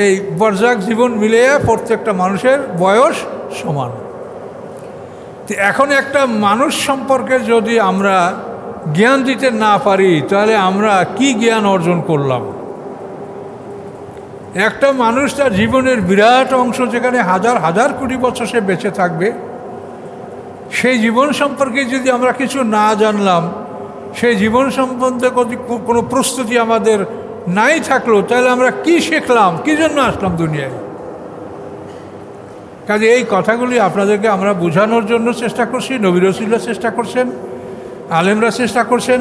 এই বরজাক জীবন মিলিয়ে প্রত্যেকটা মানুষের বয়স সমান। তো এখন একটা মানুষ সম্পর্কে যদি আমরা জ্ঞান দিতে না পারি তাহলে আমরা কি জ্ঞান অর্জন করলাম? একটা মানুষ তার জীবনের বিরাট অংশ, যেখানে হাজার হাজার কোটি বছর সে বেঁচে থাকবে, সেই জীবন সম্পর্কে যদি আমরা কিছু না জানলাম, সেই জীবন সম্বন্ধে কোনো প্রস্তুতি আমাদের নাই থাকলো, তাহলে আমরা কি শিখলাম, কী জন্য আসলাম দুনিয়ায়? কাজে এই কথাগুলি আপনাদেরকে আমরা বোঝানোর জন্য চেষ্টা করছি। নবী রাসূলরা চেষ্টা করছেন, আলেমরা চেষ্টা করছেন,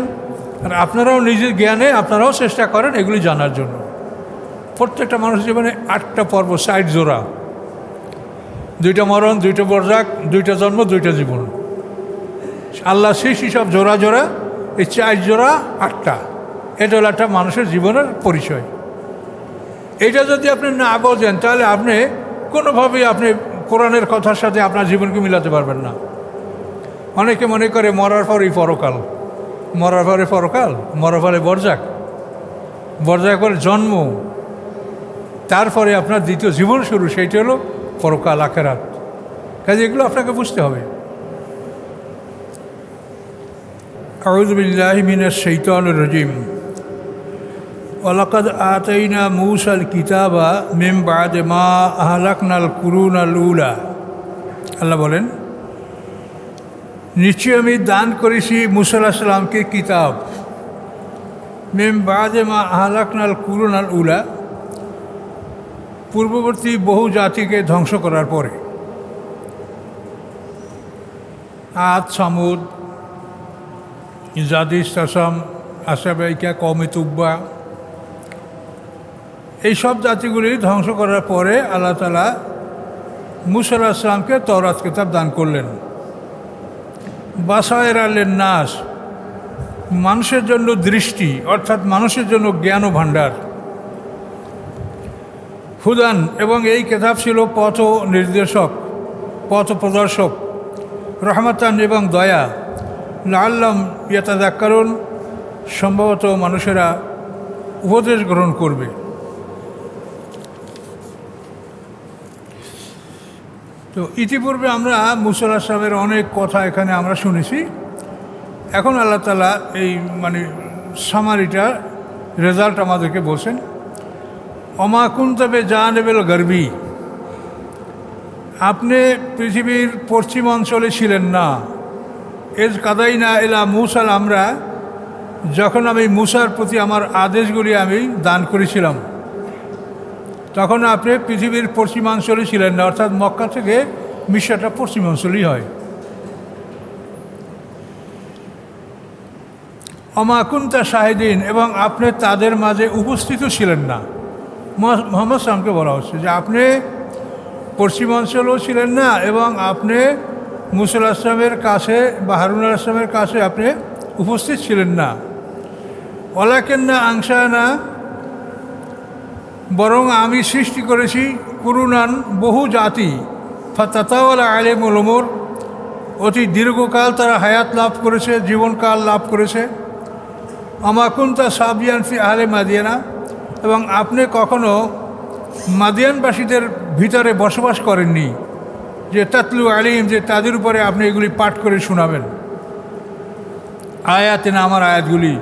আর আপনারাও নিজের জ্ঞানে আপনারাও চেষ্টা করেন এগুলি জানার জন্য। প্রত্যেকটা মানুষের জীবনে 8টা পর্ব, 60 জোড়া, 2টা মরণ, 2টা বরজাক, 2টা জন্ম, 2টা জীবন। আল্লাহ সৃষ্টি সব জোড়া জোড়া, এই 4 জোড়া 8টা, এটা হলো একটা মানুষের জীবনের পরিচয়। এটা যদি আপনি না বোঝেন তাহলে আপনি কোনোভাবেই আপনি কোরআনের কথার সাথে আপনার জীবনকে মিলাতে পারবেন না। অনেকে মনে করে মরার পরই পরকাল, মরার পরে পরকাল, মরার পরে বরজাক, বরজাক পরে জন্ম, তারপরে আপনার দ্বিতীয় জীবন শুরু, সেইটা হলো পরকাল, আখিরাত। কাজে এগুলো আপনাকে বুঝতে হবে। আউযু বিল্লাহি মিনাশ শাইতানির রাজিম। ওয়ালাকাদ আতাইনা মূসাল কিতাবা মিন বা'দি মা আহলাকনাল কুরুনাল উলা। আল্লাহ বলেন, নিশ্চয়ই আমি দান করেছি মূসা আলাইহিস সালামকে কিতাব, মিন বা'দি মা আহলাকনাল কুরুনাল উলা, পূর্ববর্তী বহু জাতিকে ধ্বংস করার পরে। আদ, সামুদ, জাদিস, তাসাম, আসাবাইকা, কওমে তুব্বা, এই সব জাতিগুলি ধ্বংস করার পরে আল্লাহ তাআলা মূসা আলাইহিস সালামকে তাওরাত কিতাব দান করলেন। বাসায়েরা লিন-নাস, মানুষের জন্য দৃষ্টি, অর্থাৎ মানুষের জন্য জ্ঞান ও ভাণ্ডার। হুদান, এবং এই কিতাব ছিল পথ নির্দেশক, পথ প্রদর্শক। রহমাতান, এবং দয়া। লাআল্লাহুম ইয়াতাযাক্কারুন, সম্ভবত মানুষেরা উপদেশ গ্রহণ করবে। তো ইতিপূর্বে আমরা মূসা আলাইহিস সালামের অনেক কথা এখানে আমরা শুনেছি। এখন আল্লাহ তাআলা এই সামারিটা, রেজাল্ট আমাদেরকে বলছেন। ওমা কুনতা বিজানিবিল গারবি, আপনি পৃথিবীর পশ্চিম অঞ্চলে ছিলেন না। এজ কাদাইনা ইলা মূসাল, আমরা যখন আমি মূসার প্রতি আমার আদেশগুলি আমি দান করেছিলাম, তখন আপনি পৃথিবীর পশ্চিমাঞ্চলে ছিলেন না, অর্থাৎ মক্কা থেকে মিশরটা পশ্চিমাঞ্চলই হয়। ওমা কুনতা শাহিদিন, এবং আপনি তাদের মাঝে উপস্থিত ছিলেন না। মুহাম্মদ সাল্লামকে বলা হচ্ছে যে আপনি পশ্চিমাঞ্চলেও ছিলেন না, এবং আপনি মূসা আলাইহিস সালামের কাছে বা হারুন আলাইহিস সালামের কাছে আপনি উপস্থিত ছিলেন না। ওয়ালাকিন্না আনশানা, বরং আমি সৃষ্টি করেছি কুরুনান, বহু জাতি। ফাতাতাওয়ালা আলাইহিমুল উমুর, অতি দীর্ঘকাল তারা হায়াত লাভ করেছে, জীবনকাল লাভ করেছে। ওমা কুনতা সাবিয়ান ফি আহলি মাদিয়ানা, এবং আপনি কখনো মাদিয়ানবাসীদের ভিতরে বসবাস করেননি, যে তাতলু আলিম, যে তাদের উপরে আপনি এগুলি পাঠ করে শোনাবেন আয়াতিনা, আমার আয়াতগুলি।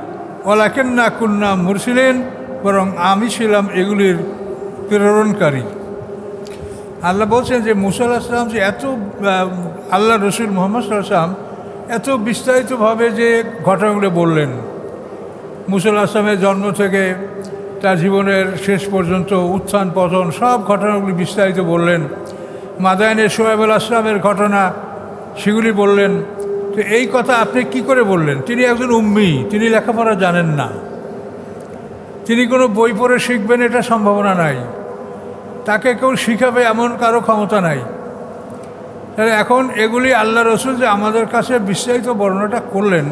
ওয়ালাকিন্না কুন্না মুরসিলিন, বরং আমি ছিলাম এগুলির প্রেরণকারী। আল্লাহ বলছেন যে মূসা আলাইহিস সালাম যে এত, আল্লাহ রসুল মুহাম্মদ সাল্লাল্লাহু আলাইহি ওয়াসাল্লাম এত বিস্তারিতভাবে যে ঘটনাগুলো বললেন, মূসা আলাইহিস সালামের জন্ম থেকে তার জীবনের শেষ পর্যন্ত উত্থান পতন সব ঘটনাগুলি বিস্তারিত বললেন। মাদায়েনের শুআয়ব আলাইহিস সালামের ঘটনা সেগুলি বললেন। তো এই কথা আপনি কি করে বললেন? তিনি একজন উম্মি, তিনি লেখাপড়া জানেন না, তিনি কোনো বই পড়ে শিখবেন এটা সম্ভাবনা নাই, তাকে কেউ শিখাবে এমন কারো ক্ষমতা নাই। তাহলে এখন এগুলি আল্লাহ রসুল যে আমাদের কাছে বিস্তারিত বর্ণনাটা করলেন,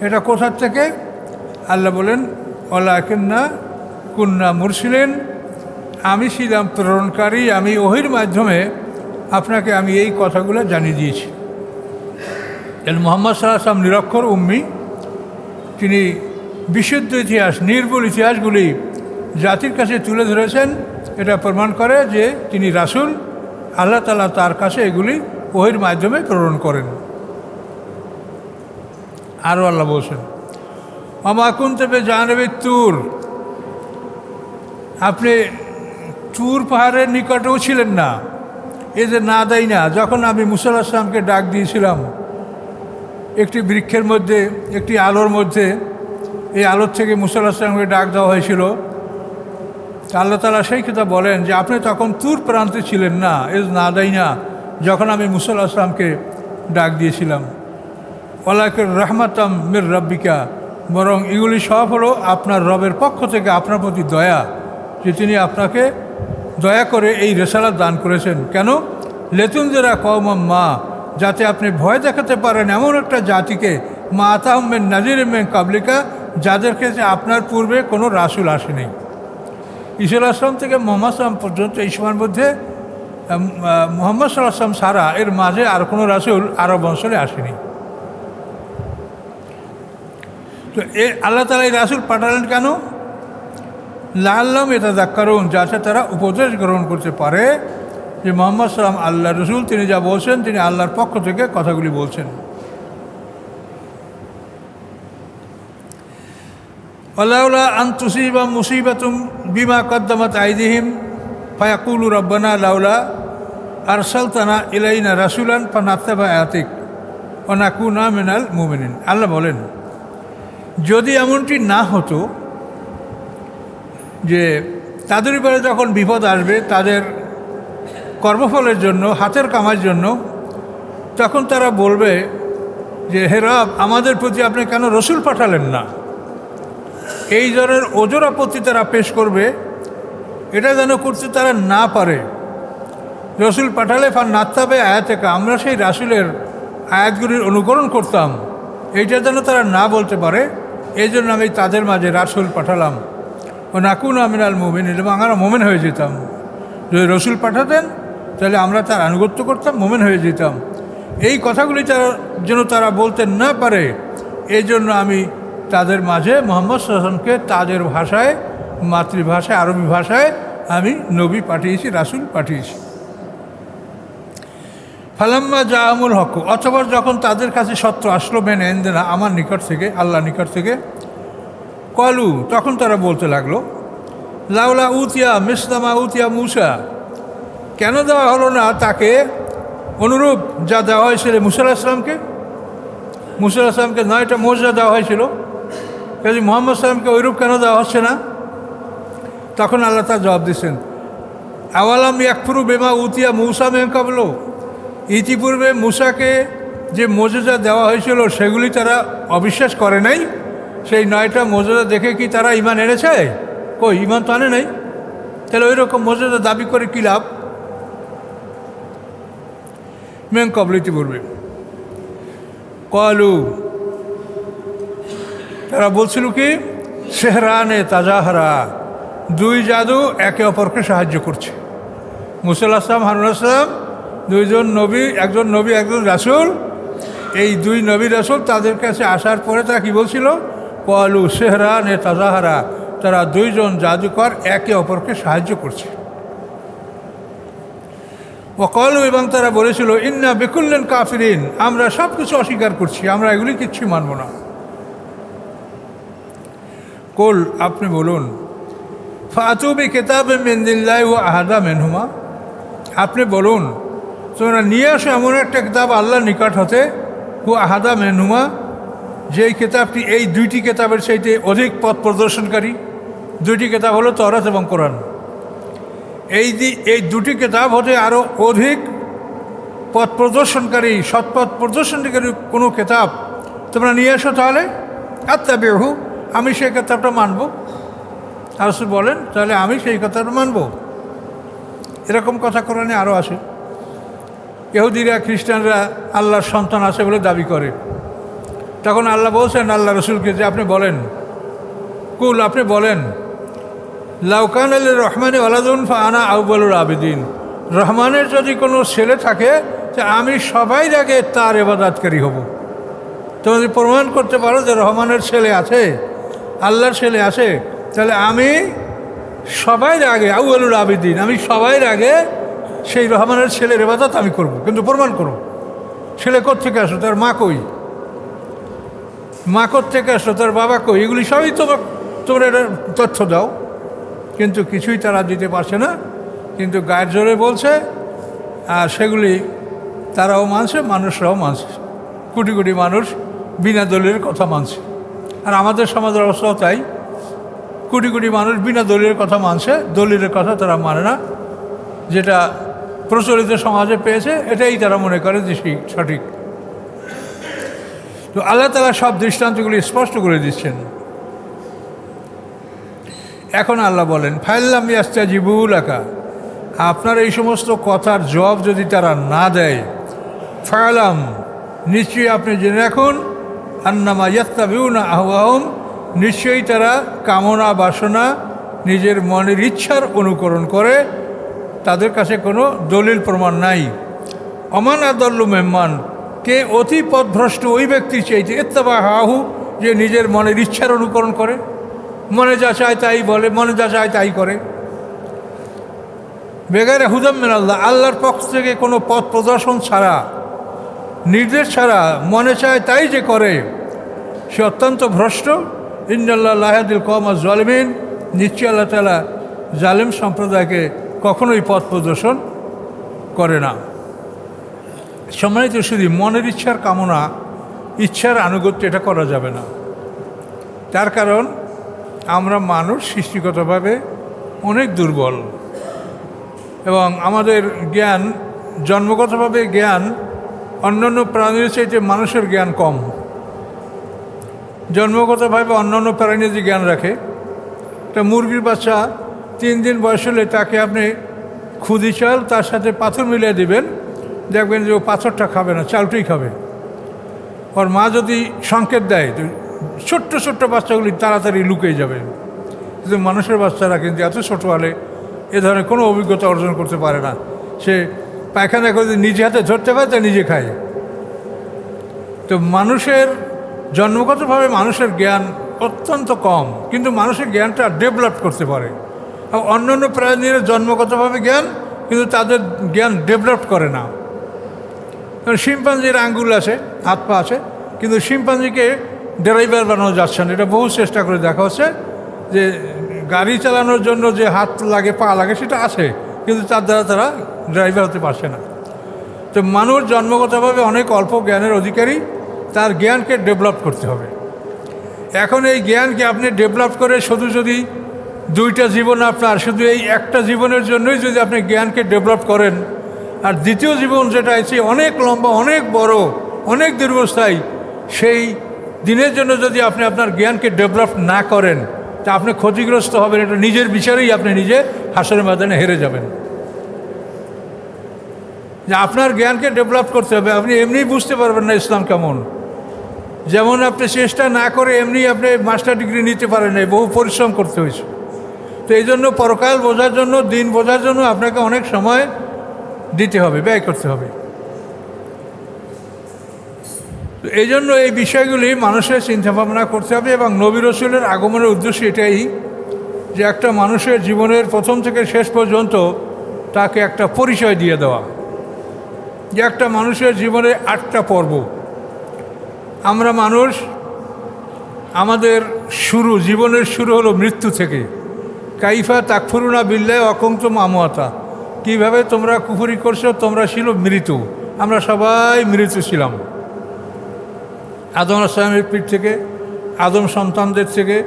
এটা কোথার থেকে? আল্লাহ বলেন ওয়ালাকিন্না কুন্না মুরসিলিন, আমি ছিলাম প্রেরণকারী, আমি ওহির মাধ্যমে আপনাকে আমি এই কথাগুলো জানিয়ে দিয়েছি। মুহাম্মদ সাল্লাল্লাহু আলাইহি ওয়াসাল্লাম নিরক্ষর উম্মি, তিনি বিশুদ্ধ ইতিহাস, নির্ভুল ইতিহাসগুলি জাতির কাছে তুলে ধরেছেন এটা প্রমাণ করে যে তিনি রাসূল, আল্লাহ তাআলা তার কাছে এগুলি ওহীর মাধ্যমে প্রেরণ করেন। আরও আল্লাহ বলছেন, ওমা কুনতা বিজানিবি তুর, আপনি তুর পাহাড়ের নিকটেও ছিলেন না। এই যে না দেয় না, যখন আমি মুসা আলাইহিস সালামকে ডাক দিয়েছিলাম একটি বৃক্ষের মধ্যে, একটি আলোর মধ্যে, এই আলোর থেকে মুসা আলাইহিস সালামকে ডাক দেওয়া হয়েছিল। আল্লাহ তাআলা সেই কথা বলেন যে আপনি তখন তুর প্রান্তে ছিলেন না, এজ না দেয় না, যখন আমি মুসা আলাইহিস সালামকে ডাক দিয়েছিলাম। ওয়ালাকিন রাহমাতাম মির রাব্বিকা, বরং এগুলি সব হলো আপনার রবের পক্ষ থেকে আপনার প্রতি দয়া, যে তিনি আপনাকে দয়া করে এই রেসালাত দান করেছেন। কেন? লেতুনজিরা কওমান মা, যাতে আপনি ভয় দেখাতে পারেন এমন একটা জাতিকে, মা আতাহুম মিন নাযিরিম মিন কাবলিকা, যাদের কাছে আপনার পূর্বে কোনো রাসূল আসেনি। ঈসা আলাইহিস সালাম থেকে মুহাম্মদ সাল্লাম পর্যন্ত এই সময়ের মধ্যে মুহাম্মদ সাল্লাল্লাহু আলাইহি ওয়াসাল্লাম ছাড়া এর মাঝে আর কোনো রাসূল আরব অঞ্চলে আসেনি। তো আল্লাহ তাআলা এই রাসূল পাঠালেন কেন? লাআল্লাহুম ইয়াতাযাক্কারুন, যাতে তারা উপদেশ গ্রহণ করতে পারে যে মুহাম্মদ সাল্লাম আল্লাহর রাসূল, তিনি যা বলছেন তিনি আল্লাহর পক্ষ থেকে কথাগুলি বলছেন। ওয়ালাউলা আন তুসিবাহুম মুসিবাতুম বিমা কদ্দামাত আইদিহিম ফায়াকুলু রব্বানা লাউলা আরসালতানা ইলাইনা রাসূলান ফানাত্তাবা আয়াতিক ওয়া নাকুনা মিনাল মুমিনিন। আল্লাহ বলেন, যদি এমনটি না হতো যে তাদের উপরে যখন বিপদ আসবে তাদের কর্মফলের জন্য, হাতের কামার জন্য, তখন তারা বলবে যে হে রব, আমাদের প্রতি আপনি কেন রসুল পাঠালেন না? এই ধরনের ওজোর আপত্তি তারা পেশ করবে। এটা যেন করতে তারা না পারে। রসুল পাঠালে ফানাত্তাবে আয়াতেকা, আমরা সেই রাসূলের আয়াতগুলির অনুকরণ করতাম, এইটা যেন তারা না বলতে পারে, এই জন্য আমি তাদের মাঝে রাসূল পাঠালাম। ও নাকুনা মিনাল মুমিনিন, এবং আমরা মোমেন হয়ে যেতাম। যদি রসুল পাঠাতেন তাহলে আমরা তার আনুগত্য করতাম, মোমেন হয়ে যেতাম। এই কথাগুলি যেন তারা বলতে না পারে, এই জন্য আমি তাদের মাঝে মুহাম্মদ সাল্লাল্লাহু আলাইহি ওয়াসাল্লামকে তাদের ভাষায়, মাতৃভাষায়, আরবি ভাষায় আমি নবী পাঠিয়েছি, রাসূল পাঠিয়েছি। ফালাম্মা জাআহুমুল হক, অথবা যখন তাদের কাছে সত্য আসলো, মেন ইনদিনা, আমার নিকট থেকে, আল্লাহর নিকট থেকে, কলু, তখন তারা বলতে লাগলো, লাউলা উতিয়া মিসলামা উতিয়া মূসা, কেন দেওয়া হলো না তাকে অনুরূপ যা দেওয়া হয়েছিল মুসা আলাইহিস সালামকে? মুসা আলাইহিস সালামকে 9টা মুজিজা দেওয়া হয়েছিল, কাজে মুহাম্মদ সাল্লামকে ওইরূপ কেন দেওয়া হচ্ছে না? তখন আল্লাহ তাআলা জবাব দিচ্ছেন, আওয়ালাম ইয়াকফুরু বিমা উতিয়া মূসা মিন ক্বাবলু, ইতিপূর্বে মূসাকে যে মুজিজা দেওয়া হয়েছিল সেগুলি তারা অবিশ্বাস করে নাই? সেই 9টা মুজিজা দেখে কি তারা ঈমান এনেছে? কই, ঈমান তো আনে নাই। তাহলে ওই রকম মুজিজা দাবি করে কী লাভ? মিন ক্বাবলু, ইতিপূর্বে। কলু, তারা বলছিল কি, সেহরানে তাজাহারা, দুই জাদু একে অপরকে সাহায্য করছে। মুসা আলাইহিস সালাম, হারুন আলাইহিস সালাম, দুইজন নবী, একজন নবী একজন রাসূল। এই দুই নবী রাসূল তাদের কাছে আসার পরে তারা কি বলছিল? কলু সেহরানে তাজাহারা, তারা দুইজন জাদুকর একে অপরকে সাহায্য করছে। ও কলু, এবং তারা বলেছিল, ইন্না বিকুল্লিন কাফিরিন, আমরা সব কিছু অস্বীকার করছি, আমরা এগুলি কিচ্ছু মানব না। কুল, আপনি বলুন, ফাতু বিকিতাবিম মিন ইনদিল্লাহি ওয়া আহাদা মিনহুমা, আপনি বলুন তোমরা নিয়ে আসো এমন একটা কিতাব আল্লাহর নিকট হতে, ওয়া আহাদা মিনহুমা, যেই কিতাবটি এই দুইটি কিতাবের চাইতে অধিক পথ প্রদর্শনকারী। দুইটি কিতাব হলো তাওরাত এবং কোরআন। এই দুটি কিতাব হতে আরও অধিক পথ প্রদর্শনকারী, সৎপথ প্রদর্শনকারী কোনো কিতাব তোমরা নিয়ে আসো, তাহলে আত্তাবিহু, আমি সেই কিতাবটা মানব। রাসূল বলেন, তাহলে আমি সেই কথাটা মানব। এরকম কথা কোরআনে আরও আসে। ইহুদিরা, খ্রিস্টানরা আল্লাহর সন্তান আছে বলে দাবি করে। তখন আল্লাহ বলছেন আল্লাহ রসুলকে যে আপনি বলেন, কুল, আপনি বলেন, লাউ কানা লির-রহমানি ওয়ালাদুন ফাআনা আউয়ালুল আবিদিন, রহমানের যদি কোনো ছেলে থাকে তো আমি সবাই আগে তার ইবাদতকারী হব। তোমরা যদি প্রমাণ করতে পারো যে রহমানের ছেলে আছে, আল্লাহর ছেলে আছে, তাহলে আমি সবাই আগে আউয়ালুল আবিদিন, আমি সবাই আগে সেই রহমানের ছেলের ইবাদত আমি করব, কিন্তু প্রমাণ করো ছেলে কোত্থেকে আসলো, তার মা কই, মা কোত্থেকে আসলো, তার বাবা কই, এগুলি সবই তোমরা এটা তথ্য দাও। কিন্তু কিছুই তারা দিতে পারছে না, কিন্তু গায়ের জোরে বলছে, আর সেগুলি তারাও মানছে, মানুষরাও মানছে, কোটি কোটি মানুষ বিনা দলিলের কথা মানছে। আর আমাদের সমাজের অবস্থাও তাই, কোটি কোটি মানুষ বিনা দলিলের কথা মানছে, দলিলের কথা তারা মানে না, যেটা প্রচলিত সমাজে পেয়েছে এটাই তারা মনে করে যে সঠিক। তো আল্লাহ তাআলা সব দৃষ্টান্তগুলি স্পষ্ট করে দিচ্ছেন। এখন আল্লাহ বলেন, ফাইল্লাম ইয়াস্তাজিবু লাকা, আপনার এই সমস্ত কথার জবাব যদি তারা না দেয়, ফালাম, নিশ্চয়ই আপনি জেনে রাখুন, আন্নামা ইয়াত্তাবিউনা আহওয়াহুম, নিশ্চয়ই তারা কামনা বাসনা নিজের মনের ইচ্ছার অনুকরণ করে, তাদের কাছে কোনো দলিল প্রমাণ নাই। অমান আদাল্লু মেম্মান, কে অতি পথভ্রষ্ট ওই ব্যক্তির চাইতে ইত্তাবা হাহু, যে নিজের মনের ইচ্ছার অনুকরণ করে, মনে যা চায় তাই বলে, মনে যা চায় তাই করে। বেগারে হুদাম মিনাল্লাহ, আল্লাহর পক্ষ থেকে কোনো পথ প্রদর্শন ছাড়া, নির্দেশ ছাড়া মনে চায় তাই যে করে, সে অত্যন্ত ভ্রষ্ট। ইন্নাল্লাহ লা ইয়াহদিল কওমাজ জালিমিন, নিশ্চয়ই আল্লাহ তাআলা জালেম সম্প্রদায়কে কখনোই পথ প্রদর্শন করে না। সম্মানিত শুধু মনের ইচ্ছার কামনা, ইচ্ছার আনুগত্য এটা করা যাবে না। তার কারণ আমরা মানুষ সৃষ্টিগতভাবে অনেক দুর্বল, এবং আমাদের জ্ঞান, জন্মগতভাবে জ্ঞান অন্যান্য প্রাণীর চাইতে মানুষের জ্ঞান কম। জন্মগতভাবে অন্যান্য প্রাণী যে জ্ঞান রাখে, একটা মুরগির বাচ্চা 3 দিন বয়স হলে তাকে আপনি খুদি চাল তার সাথে পাথর মিলিয়ে দেবেন, দেখবেন যে ও পাথরটা খাবে না, চালটাই খাবে। ওর মা যদি সংকেত দেয় তো ছোট্ট ছোট্ট বাচ্চাগুলি তাড়াতাড়ি লুকিয়ে যাবে। কিন্তু মানুষের বাচ্চারা কিন্তু এত ছোটো হলে এ ধরনের কোনো অভিজ্ঞতা অর্জন করতে পারে না। সে পায়খানা করে নিজে হাতে ধরতে পারে, তা নিজে খায়। তো মানুষের জন্মগতভাবে মানুষের জ্ঞান অত্যন্ত কম, কিন্তু মানুষের জ্ঞানটা ডেভেলপ করতে পারে। আর অন্যান্য প্রাণীর জন্মগতভাবে জ্ঞান, কিন্তু তাদের জ্ঞান ডেভেলপ করে না। কারণ শিম্পাঞ্জির আঙ্গুল আছে, হাত পা আছে, কিন্তু শিম্পাঞ্জিকে ড্রাইভার বানানো যাচ্ছে না। এটা বহু চেষ্টা করে দেখা হচ্ছে যে গাড়ি চালানোর জন্য যে হাত লাগে, পা লাগে, সেটা আছে, কিন্তু তার দ্বারা তারা ড্রাইভার হতে পারছে না। তো মানুষ জন্মগতভাবে অনেক অল্প জ্ঞানের অধিকারী, তার জ্ঞানকে ডেভেলপ করতে হবে। এখন এই জ্ঞানকে আপনি ডেভেলপ করে শুধু যদি 2টা জীবন আপনার, শুধু এই একটা জীবনের জন্যই যদি আপনি জ্ঞানকে ডেভেলপ করেন, আর দ্বিতীয় জীবন যেটা আছে অনেক লম্বা, অনেক বড়, অনেক দীর্ঘস্থায়ী, সেই দিনের জন্য যদি আপনি আপনার জ্ঞানকে ডেভেলপ না করেন, তা আপনি ক্ষতিগ্রস্ত হবেন। এটা নিজের বিচারেই আপনি নিজে হাসরের ময়দানে হেরে যাবেন। যে আপনার জ্ঞানকে ডেভেলপ করতে হবে। আপনি এমনি বুঝতে পারবেন না ইসলাম কেমন। যেমন আপনি চেষ্টা না করে এমনি আপনি মাস্টার ডিগ্রি নিতে পারেন না, বহু পরিশ্রম করতে হয়েছে। তো এই জন্য পরকাল বোঝার জন্য, দিন বোঝার জন্য আপনাকে অনেক সময় দিতে হবে, ব্যয় করতে হবে। তো এই জন্য এই বিষয়গুলি মানুষের চিন্তাভাবনা করতে হবে। এবং নবী রাসূলের আগমনের উদ্দেশ্য এটাই যে একটা মানুষের জীবনের প্রথম থেকে শেষ পর্যন্ত তাকে একটা পরিচয় দিয়ে দেওয়া, যে একটা মানুষের জীবনে 8টা পর্ব। আমরা মানুষ, আমাদের জীবনের শুরু হলো মৃত্যু থেকে। কাইফা তাকফুরুনা বিল্লাহি ওয়া কুনতুম আমওয়াতা, কীভাবে তোমরা কুফরি করছো, তোমরা ছিল মৃত। আমরা সবাই মৃত ছিলাম। আদম আলাইহিস সালামের পিঠ থেকে, আদম সন্তানদের থেকে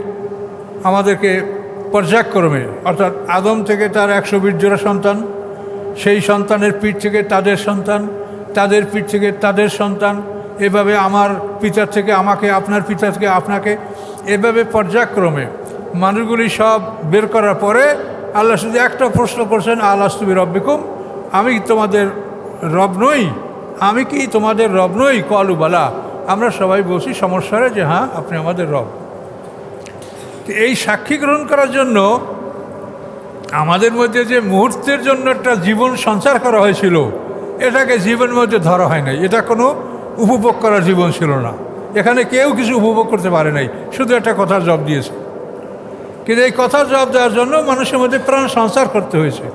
আমাদেরকে পর্যায়ক্রমে, অর্থাৎ আদম থেকে তার 120 জোড়া সন্তান, সেই সন্তানের পিঠ থেকে তাদের সন্তান, তাদের পিঠ থেকে তাদের সন্তান, এভাবে আমার পিতার থেকে আমাকে, আপনার পিতা থেকে আপনাকে, এভাবে পর্যায়ক্রমে মানুষগুলি সব বের করার পরে আল্লাহ শুধু একটা প্রশ্ন করছেন, আলাস্তু বিরব্বিকুম, আমি কি তোমাদের রব নই? আমি কি তোমাদের রব নই? কলু বালা, আমরা সবাই বলছি সমস্যারে যে হ্যাঁ, আপনি আমাদের রব। এই সাক্ষী গ্রহণ করার জন্য আমাদের মধ্যে যে মুহূর্তের জন্য একটা জীবন সঞ্চার করা হয়েছিল, এটাকে জীবনের মধ্যে ধরা হয় নাই। এটা কোনো উপভোগ করার জীবন ছিল না। এখানে কেউ কিছু উপভোগ করতে পারে নাই, শুধু একটা কথার জবাব দিয়েছে। কিন্তু এই কথার জবাব দেওয়ার জন্য মানুষের মধ্যে প্রাণ সঞ্চার করতে হয়েছে।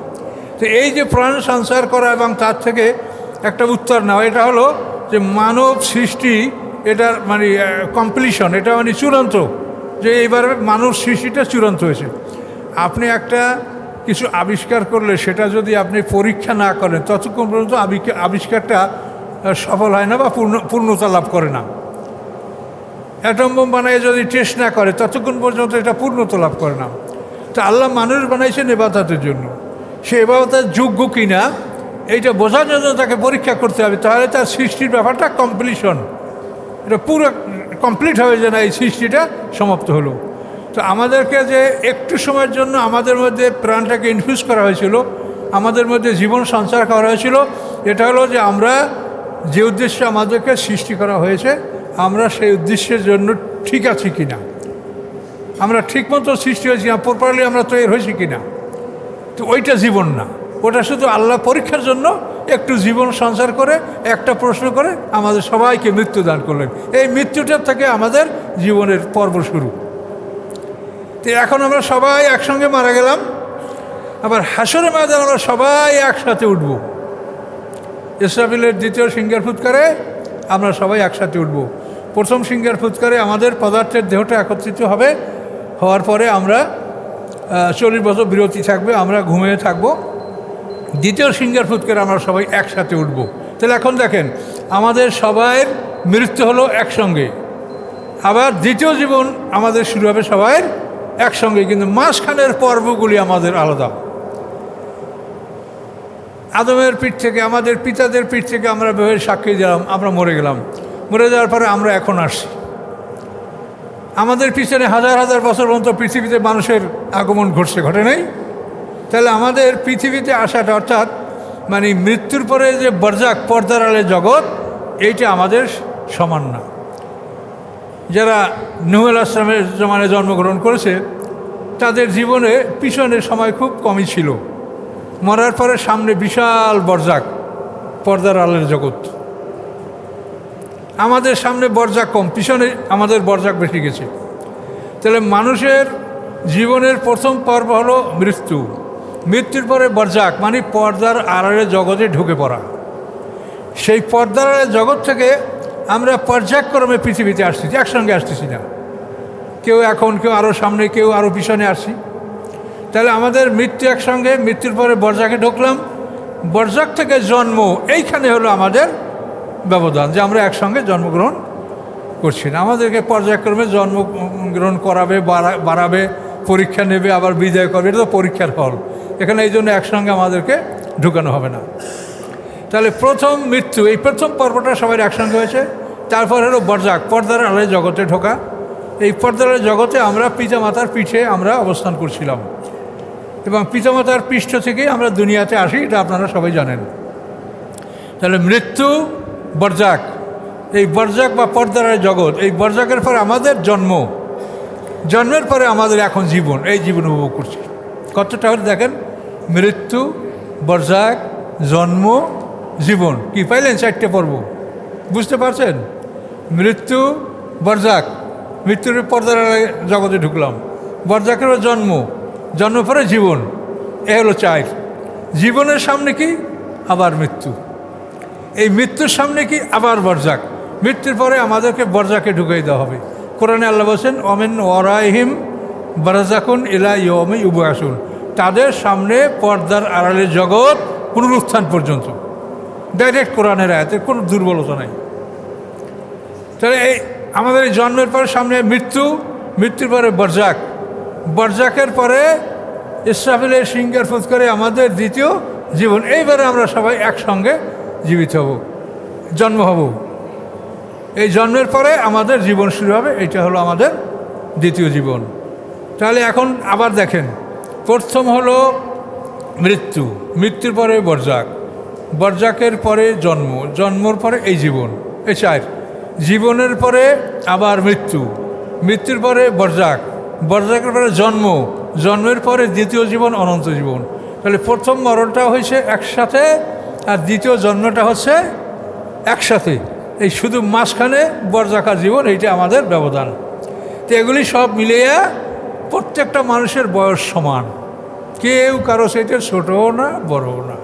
তো এই যে প্রাণ সঞ্চার করা এবং তার থেকে একটা উত্তর নেওয়া, এটা হলো যে মানব সৃষ্টি, এটার মানে কমপ্লিশন, এটা মানে চূড়ান্ত, যে এইবার মানব সৃষ্টিটা চূড়ান্ত হয়েছে। আপনি একটা কিছু আবিষ্কার করলে সেটা যদি আপনি পরীক্ষা না করেন ততক্ষণ পর্যন্ত আবিষ্কারটা সফল হয় না বা পূর্ণতা লাভ করে না। অ্যাটম বোম বানায় যদি টেস্ট না করে ততক্ষণ পর্যন্ত এটা পূর্ণতা লাভ করে না। তো আল্লাহ মানুষ বানাইছেন ইবাদতের জন্য, সে ইবাদতের যোগ্য কিনা এইটা বোঝার জন্য তাকে পরীক্ষা করতে হবে, তাহলে তার সৃষ্টির ব্যাপারটা কমপ্লিশন, এটা পুরো কমপ্লিট হবে যে না এই সৃষ্টিটা সমাপ্ত হলো। তো আমাদেরকে যে একটু সময়ের জন্য আমাদের মধ্যে প্রাণটাকে ইনফিউজ করা হয়েছিল, আমাদের মধ্যে জীবন সঞ্চার করা হয়েছিল, এটা হলো যে আমরা যে উদ্দেশ্যে আমাদেরকে সৃষ্টি করা হয়েছে আমরা সেই উদ্দেশ্যের জন্য ঠিক আছি কিনা, আমরা ঠিকমতো সৃষ্টি হয়েছি না, প্রপারলি আমরা তৈরি হয়েছি কিনা। তো ওইটা জীবন না, ওটা শুধু আল্লাহ পরীক্ষার জন্য একটু জীবন সঞ্চার করে একটা প্রশ্ন করে আমাদের সবাইকে মৃত্যু দান করলেন। এই মৃত্যুটার থেকে আমাদের জীবনের পর্ব শুরু। তো এখন আমরা সবাই একসঙ্গে মারা গেলাম, আবার হাসরের ময়দানে আমরা সবাই একসাথে উঠব। ইসরাফিলের দ্বিতীয় সিংহার ফুৎকারে আমরা সবাই একসাথে উঠব। প্রথম সিংহার ফুৎকারে আমাদের পদার্থের দেহটা একত্রিত হবে, হওয়ার পরে আমরা 40 বছর বিরতি থাকবে, আমরা ঘুমিয়ে থাকব। দ্বিতীয় সিংহার ফুৎকারে আমরা সবাই একসাথে উঠব। তাহলে এখন দেখেন আমাদের সবাইয়ের মৃত্যু হলো একসঙ্গে, আবার দ্বিতীয় জীবন আমাদের শুরু হবে সবাই একসঙ্গে, কিন্তু মাঝখানের পর্বগুলি আমাদের আলাদা। আদমের পিঠ থেকে, আমাদের পিতাদের পিঠ থেকে আমরা বের সাক্ষী দিলাম, আমরা মরে গেলাম, মরে যাওয়ার পরে আমরা এখন আসছি। আমাদের পিছনে হাজার হাজার বছর পর্যন্ত পৃথিবীতে মানুষের আগমন ঘটে নাই। তাহলে আমাদের পৃথিবীতে আসাটা, অর্থাৎ মানে মৃত্যুর পরে যে বরজাক, পর্দার আড়ালে জগৎ, এইটা আমাদের সমান না। যারা নূহ আলাইহিস সালামের জমানায় জন্মগ্রহণ করেছে তাদের জীবনে পিছনের সময় খুব কমই ছিল, মরার পরে সামনে বিশাল বরজাক, পর্দার আড়ালের জগৎ। আমাদের সামনে বরজাক কম, পিছনে আমাদের বরজাক বেশি গেছে। তাহলে মানুষের জীবনের প্রথম পর্ব হলো মৃত্যু, মৃত্যুর পরে বরজাক, মানে পর্দার আড়ালে জগতে ঢুকে পড়া। সেই পর্দার আড়ালে জগৎ থেকে আমরা পর্যায়ক্রমে পৃথিবীতে আসতেছি, একসঙ্গে আসতেছি না, কেউ এখন, কেউ আরও সামনে, কেউ আরও পিছনে আসছি। তাহলে আমাদের মৃত্যু একসঙ্গে, মৃত্যুর পরে বরজাকে ঢুকলাম, বরজাক থেকে জন্ম, এইখানে হলো আমাদের ব্যবধান, যে আমরা একসঙ্গে জন্মগ্রহণ করছি না। আমাদেরকে পর্যায়ক্রমে জন্মগ্রহণ করাবে, বাড়াবে, পরীক্ষা নেবে, আবার বিদায় করবে, এটা তো পরীক্ষার ফল। এখানে এই জন্য একসঙ্গে আমাদেরকে ঢুকানো হবে না। তাহলে প্রথম মৃত্যু, এই প্রথম পর্বটা সবাই একসঙ্গে হয়েছে। তারপর হলো বরজাক, পর্দার আড়ালে জগতে ঢোকা। এই পর্দার আড়ালে জগতে আমরা পিতামাতার পিঠে আমরা অবস্থান করছিলাম, এবং পিতামাতার পৃষ্ঠ থেকেই আমরা দুনিয়াতে আসি, এটা আপনারা সবাই জানেন। তাহলে মৃত্যু, বরজাক, এই বরজাক বা পর্দার আড়ালে জগৎ, এই বরজাকের পরে আমাদের জন্ম, জন্মের পরে আমাদের এখন জীবন, এই জীবন উপভোগ করছি। কতটা হলে দেখেন, মৃত্যু, বরজাক, জন্ম, জীবন, কি পাইলেন? 4টে পর্ব, বুঝতে পারছেন? মৃত্যু, বরজাক, মৃত্যুর পর্দার জগতে ঢুকলাম, বরজাকের জন্ম, জন্ম পরে জীবন, এ হলো 4। জীবনের সামনে কি? আবার মৃত্যু। এই মৃত্যুর সামনে কি? আবার বরজাক। মৃত্যুর পরে আমাদেরকে বরজাকে ঢুকিয়ে দেওয়া হবে। কোরআনে আল্লাহ বলছেন, অমেন ওয়ারাইহিম বারজাকুন ইলা ইয়াউমি ইউবআসুন, তাদের সামনে পর্দার আড়ালে জগৎ পুনরুত্থান পর্যন্ত। ডাইরেক্ট কোরআনের আয়াতের কোনো দুর্বলতা নাই। তাহলে এই আমাদের এই জন্মের পরে সামনে মৃত্যু, মৃত্যুর পরে বরজাক, বরজাকের পরে ইসরাফিলের সিংহার ফুৎকারে আমাদের দ্বিতীয় জীবন। এইবারে আমরা সবাই একসঙ্গে জীবিত হব, জন্ম হব। এই জন্মের পরে আমাদের জীবন শুরু হবে, এটা হলো আমাদের দ্বিতীয় জীবন। তাহলে এখন আবার দেখেন, প্রথম হলো মৃত্যু, মৃত্যুর পরে বরজাক, বরজাকের পরে জন্ম, জন্মর পরে এই জীবন, এই 4। জীবনের পরে আবার মৃত্যু, মৃত্যুর পরে বরজাক, বরজাকের পরে জন্ম, জন্মের পরে দ্বিতীয় জীবন, অনন্ত জীবন। তাহলে প্রথম মরণটা হয়েছে একসাথে, আর দ্বিতীয় জন্মটা হচ্ছে একসাথে। এই শুধু মাঝখানে বরজাকার জীবন, এইটা আমাদের ব্যবধান। তো এগুলি সব মিলিয়ে প্রত্যেকটা মানুষের বয়স সমান, কেউ কারো চাইতে ছোটও না বড়ও না।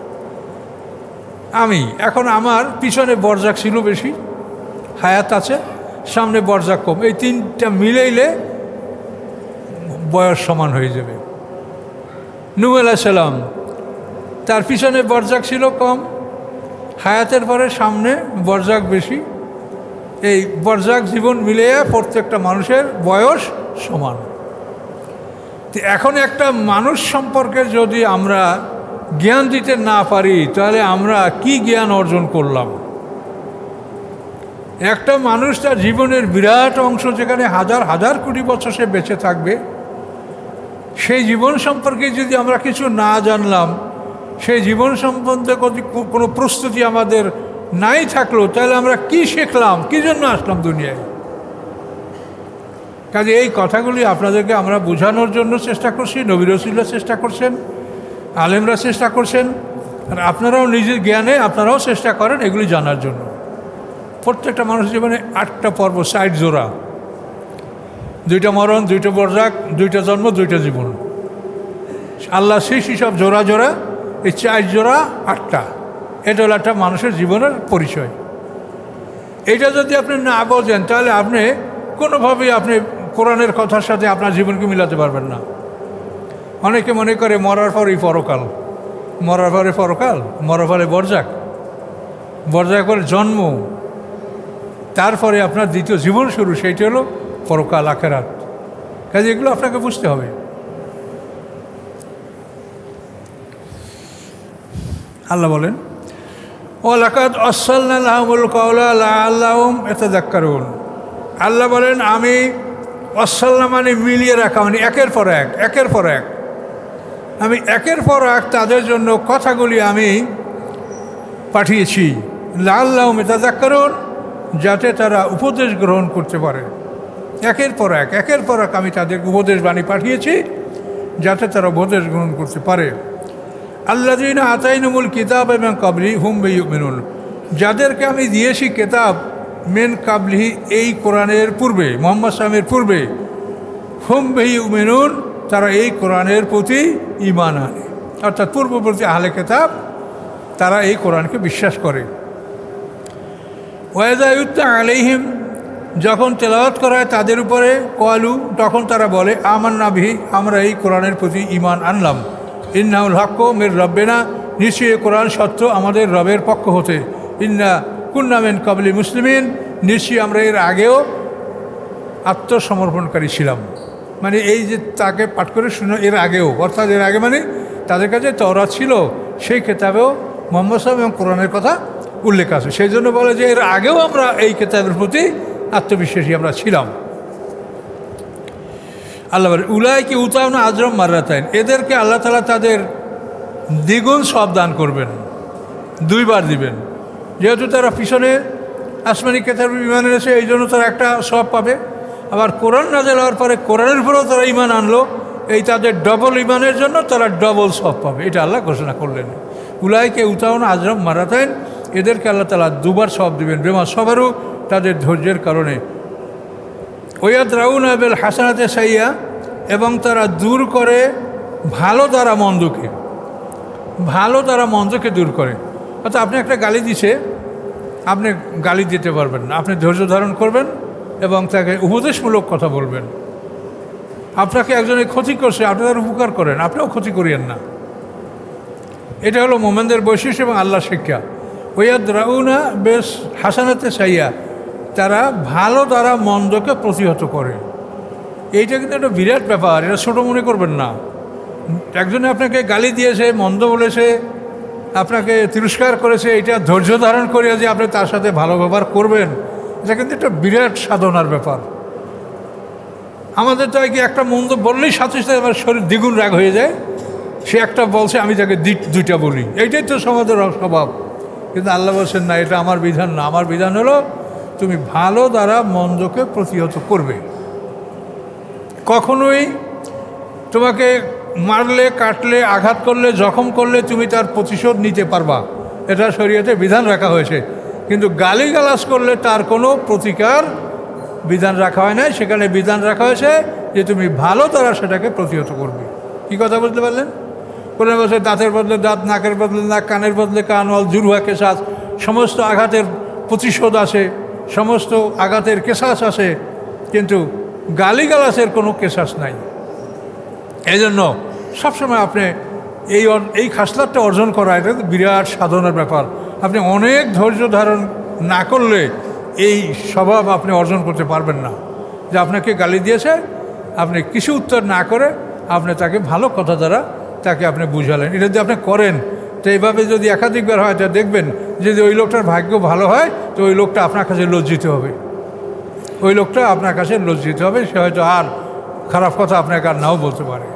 আমি এখন আমার পিছনে বরজাক ছিল বেশি, হায়াত আছে, সামনে বরজাক কম, এই তিনটা মিলাইলে বয়স সমান হয়ে যাবে। নূহ আলাইহিস সালাম, তার পিছনে বরজাক ছিল কম, হায়াতের পরে সামনে বরজাক বেশি, এই বরজাক জীবন মিলিয়ে প্রত্যেকটা মানুষের বয়স সমান। তো এখন একটা মানুষ সম্পর্কে যদি আমরা জ্ঞান দিতে না পারি, তাহলে আমরা কি জ্ঞান অর্জন করলাম? একটা মানুষ তার জীবনের বিরাট অংশ, যেখানে হাজার হাজার কোটি বছর সে বেঁচে থাকবে, সেই জীবন সম্পর্কে যদি আমরা কিছু না জানলাম, সেই জীবন সম্বন্ধে কোনো প্রস্তুতি আমাদের নাই থাকলো, তাহলে আমরা কি শিখলাম, কী জন্য আসলাম দুনিয়ায়? কাজে এই কথাগুলি আপনাদেরকে আমরা বোঝানোর জন্য চেষ্টা করছি, নবী রাসূলরা চেষ্টা করছেন, আলেমরা চেষ্টা করছেন, আর আপনারাও নিজের জ্ঞানে আপনারাও চেষ্টা করেন এগুলি জানার জন্য। প্রত্যেকটা মানুষ জীবনে 8টা পর্ব, 60 জোড়া, 2টা মরণ, 2টা বরজাক, 2টা জন্ম, 2টা জীবন। আল্লাহ সৃষ্টি সব জোড়া জোড়া, এই 4 জোড়া 8টা, এটা হলো একটা মানুষের জীবনের পরিচয়। এটা যদি আপনি না বোঝেন, তাহলে আপনি কোনোভাবেই আপনি কোরআনের কথার সাথে আপনার জীবনকে মিলাতে পারবেন না। অনেকে মনে করে মরার পরেই পরকাল, মরার পরে পরকাল, মরার পরে বরজাক, বরজাক করে জন্ম, তারপরে আপনার দ্বিতীয় জীবন শুরু, সেইটা হলো পরকাল, আখিরাত। কাজে এগুলো আপনাকে বুঝতে হবে। আল্লাহ বলেন, ওয়ালাকাদ আরসালনা লাহুমুল কাওলা লাআল্লাহুম ইয়াতাযাক্কারুন। আল্লাহ বলেন, আমি আরসালনা মানে মিলিয়ে রাখা, মানে একের পর এক, একের পর এক, আমি একের পর এক তাদের জন্য কথাগুলি আমি পাঠিয়েছি, লাআল্লাহুম ইয়াতাযাক্কারুন, যাতে তারা উপদেশ গ্রহণ করতে পারে। একের পর এক, একের পর এক আমি তাদের উপদেশ বাণী পাঠিয়েছি, যাতে তারা উপদেশ গ্রহণ করতে পারে। আল্লাযীনা আতাইনাহুমুল কিতাব মিন ক্বাবলিহি হুম বিহি ইউমিনুন, যাদেরকে আমি দিয়েছি কিতাব মিন ক্বাবলিহি, এই কোরআনের পূর্বে, মুহাম্মদ সাল্লামের পূর্বে, হুম বিহি ইউমিনুন, তারা এই কোরআনের প্রতি ঈমান আনে, অর্থাৎ পূর্ববর্তী আহলে কিতাব তারা এই কোরআনকে বিশ্বাস করে। ওয়া ইযা ইউতলা আলাইহিম, যখন তেলাওয়াত করা হয় তাদের উপরে, ক্বালু, তখন তারা বলে, আমান্না বিহি, আমরা এই কোরআনের প্রতি ঈমান আনলাম, ইন্নাহুল হাক্কু মির রাব্বিনা, নিশ্চয়ই কোরআন সত্য আমাদের রবের পক্ষ হতে, ইন্না কুন্না মিন ক্বাবলি মুসলিমিন, নিশ্চয়ই আমরা এর আগেও আত্মসমর্পণকারী ছিলাম। মানে এই যে তাকে পাঠ করে শুনে, এর আগেও, অর্থাৎ এর আগে মানে তাদের কাছে তাওরাত ছিল, সেই কিতাবেও মুহাম্মদ সাল্লাল্লাহু আলাইহি ওয়াসাল্লাম এবং কোরআনের কথা উল্লেখ আছে। সেই জন্য বলে যে এর আগেও আমরা এই কিতাবের প্রতি আত্মবিশ্বাসী আমরা ছিলাম। আল্লাহ বলে, উলাইকা ইউতাউনা আজরাম মাররাতাইন, এদেরকে আল্লাহ তাআলা তাদের দ্বিগুণ সব দান করবেন, 2 বার দিবেন। যেহেতু তারা পিছনে আসমানি কিতাবে ঈমান এনেছে, এই জন্য তারা একটা সব পাবে। আবার কোরআন নাযিল হওয়ার পরে কোরআনের উপরেও তারা ঈমান আনলো, এই তাদের ডবল ঈমানের জন্য তারা ডবল সব পাবে, এটা আল্লাহ ঘোষণা করলেন। উলাইকা ইউতাউনা আজরাম মাররাতাইন, এদেরকে আল্লাহ তাআলা 2 বার সব দিবেন, বেমা সবারও, তাদের ধৈর্যের কারণে। ওয়ায়াদরাউনা বিল হাসানাতি সাইয়্যা, এবং তারা দূর করে ভালো দ্বারা মন্দকে, ভালো দ্বারা মন্দকে দূর করে। অর্থাৎ আপনি একটা গালি দিছে, আপনি গালি দিতে পারবেন না, আপনি ধৈর্য ধারণ করবেন এবং তাকে উপদেশমূলক কথা বলবেন। আপনাকে একজনের ক্ষতি করছে, আপনি তার উপকার করেন, আপনিও ক্ষতি করিয়েন না। এটা হলো মুমিনদের বৈশিষ্ট্য এবং আল্লাহর শিক্ষা। ওয়ায়াদরাউনা বিল হাসানাতি সাইয়্যা, তারা ভালো দ্বারা মন্দকে প্রতিহত করে। এইটা কিন্তু একটা বিরাট ব্যাপার, এটা ছোটো মনে করবেন না। একজনে আপনাকে গালি দিয়েছে, মন্দ বলেছে, আপনাকে তিরস্কার করেছে, এটা ধৈর্য ধারণ করে যে আপনি তার সাথে ভালো ব্যবহার করবেন, এটা কিন্তু একটা বিরাট সাধনার ব্যাপার। আমাদের তো কি একটা মন্দ বললেই সাথে সাথে আমার শরীর দ্বিগুণ রাগ হয়ে যায়, সে একটা বলছে আমি তাকে 2টা বলি, এইটাই তো সমাজের স্বভাব। কিন্তু আল্লাহ বলছেন না, এটা আমার বিধান না। আমার বিধান হলো তুমি ভালো দ্বারা মন্দকে প্রতিহত করবে। কখনোই তোমাকে মারলে, কাটলে, আঘাত করলে, জখম করলে তুমি তার প্রতিশোধ নিতে পারবা, এটা শরীয়তে বিধান রাখা হয়েছে। কিন্তু গালিগালাজ করলে তার কোনো প্রতিকার বিধান রাখা হয় না। সেখানে বিধান রাখা হয়েছে যে তুমি ভালো দ্বারা সেটাকে প্রতিহত করবে। কি কথা বুঝতে পারলেন? কোরআন বলছে দাঁতের বদলে দাঁত, নাকের বদলে নাক, কানের বদলে কান, অল জুরুহা কেসাস, সমস্ত আঘাতের প্রতিশোধ আছে, সমস্ত আঘাতের কেসাস আছে, কিন্তু গালিগালাসের কোনো কেসাস নাই। এই জন্য সবসময় আপনি এই খাসলাতটা অর্জন করা এটা বিরাট সাধনার ব্যাপার। আপনি অনেক ধৈর্য ধারণ না করলে এই স্বভাব আপনি অর্জন করতে পারবেন না। যে আপনাকে গালি দিয়েছে, আপনি কিছু উত্তর না করে আপনি তাকে ভালো কথা দ্বারা তাকে আপনি বুঝালেন। এটা যদি আপনি করেন, তো এইভাবে যদি একাধিকবার হয়, তা দেখবেন যদি ওই লোকটার ভাগ্য ভালো হয়, তো ওই লোকটা আপনার কাছে লজ্জিত হবে। ওই লোকটা আপনার কাছে লজ্জিত হবে, সে হয়তো আর খারাপ কথা আপনাকে আর নাও বলতে পারে।